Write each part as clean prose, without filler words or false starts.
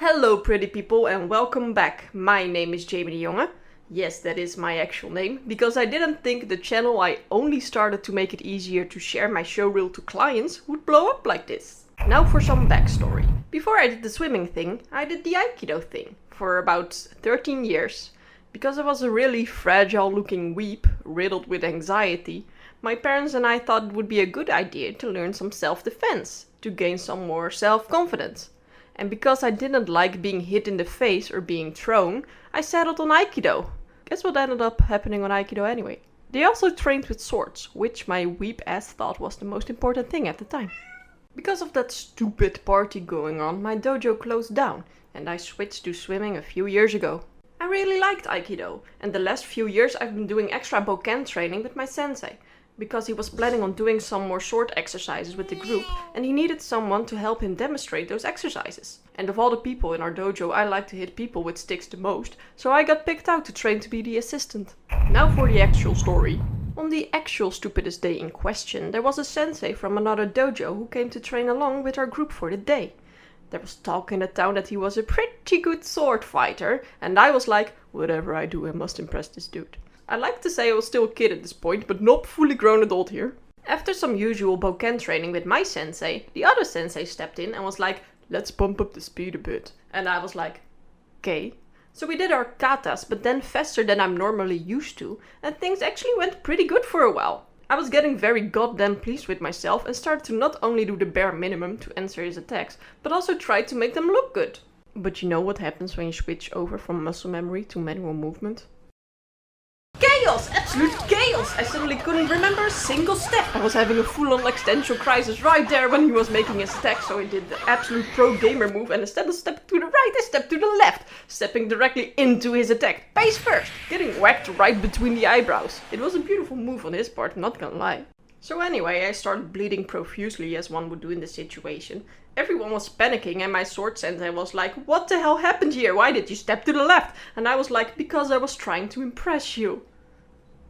Hello pretty people and welcome back. My name is Jamie de Jonge. Yes, that is my actual name, because I didn't think the channel I only started to make it easier to share my showreel to clients would blow up like this. Now for some backstory. Before I did the swimming thing, I did the aikido thing for about 13 years. Because I was a really fragile looking weep, riddled with anxiety, my parents and I thought it would be a good idea to learn some self-defense, to gain some more self-confidence. And because I didn't like being hit in the face or being thrown, I settled on aikido. Guess what ended up happening on aikido anyway? They also trained with swords, which my weep ass thought was the most important thing at the time. Because of that stupid party going on, my dojo closed down, and I switched to swimming a few years ago. I really liked aikido, and the last few years I've been doing extra boken training with my sensei, because he was planning on doing some more sword exercises with the group and he needed someone to help him demonstrate those exercises. And of all the people in our dojo, I like to hit people with sticks the most, so I got picked out to train to be the assistant. Now for the actual story. On the actual Stupidest Day in question, there was a sensei from another dojo who came to train along with our group for the day. There was talk in the town that he was a pretty good sword fighter, and I was like, whatever I do, I must impress this dude. I like to say I was still a kid at this point, but not fully grown adult here. After some usual boken training with my sensei, the other sensei stepped in and was like, let's pump up the speed a bit. And I was like, okay. So we did our katas, but then faster than I'm normally used to, and things actually went pretty good for a while. I was getting very goddamn pleased with myself and started to not only do the bare minimum to answer his attacks, but also try to make them look good. But you know what happens when you switch over from muscle memory to manual movement? Chaos! Absolute chaos! I suddenly couldn't remember a single step. I was having a full-on existential crisis right there when he was making his attack, so I did the absolute pro gamer move, and instead of stepping to the right, I stepped to the left, stepping directly into his attack, face first, getting whacked right between the eyebrows. It was a beautiful move on his part, not gonna lie. So anyway, I started bleeding profusely, as one would do in this situation. Everyone was panicking and my sword sensei was like, what the hell happened here? Why did you step to the left? And I was like, because I was trying to impress you.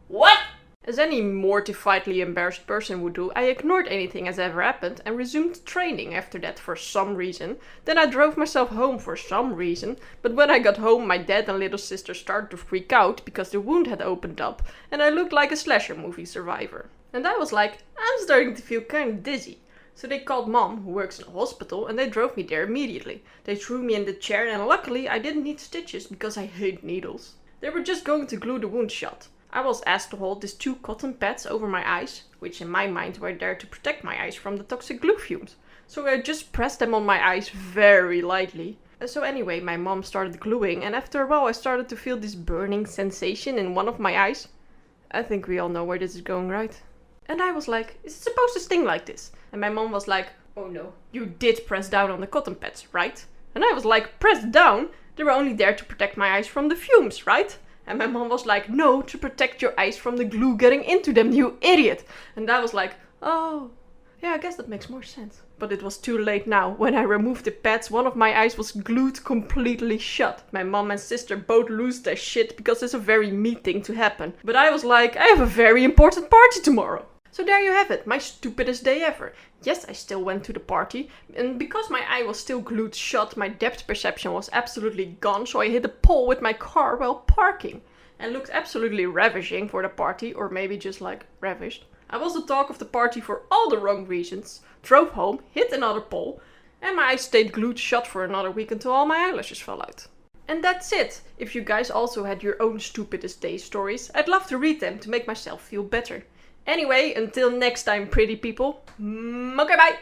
What? As any mortifiedly embarrassed person would do, I ignored anything as ever happened and resumed training after that for some reason. Then I drove myself home for some reason, but when I got home my dad and little sister started to freak out because the wound had opened up and I looked like a slasher movie survivor. And I was like, I'm starting to feel kind of dizzy. So they called mom, who works in a hospital, and they drove me there immediately. They threw me in the chair and luckily I didn't need stitches because I hate needles. They were just going to glue the wound shut. I was asked to hold these 2 cotton pads over my eyes, which in my mind were there to protect my eyes from the toxic glue fumes. So I just pressed them on my eyes very lightly. So anyway, my mom started gluing and after a while I started to feel this burning sensation in one of my eyes. I think we all know where this is going, right? And I was like, is it supposed to sting like this? And my mom was like, oh no, you did press down on the cotton pads, right? And I was like, press down? They were only there to protect my eyes from the fumes, right? And my mom was like, no, to protect your eyes from the glue getting into them, you idiot. And I was like, oh, yeah, I guess that makes more sense. But it was too late now. When I removed the pads, one of my eyes was glued completely shut. My mom and sister both lost their shit because it's a very me thing to happen. But I was like, I have a very important party tomorrow. So there you have it, my stupidest day ever. Yes, I still went to the party, and because my eye was still glued shut, my depth perception was absolutely gone, so I hit a pole with my car while parking. And looked absolutely ravishing for the party, or maybe just like ravished. I was the talk of the party for all the wrong reasons, drove home, hit another pole, and my eyes stayed glued shut for another week until all my eyelashes fell out. And that's it. If you guys also had your own stupidest day stories, I'd love to read them to make myself feel better. Anyway, until next time, pretty people. Okay, bye!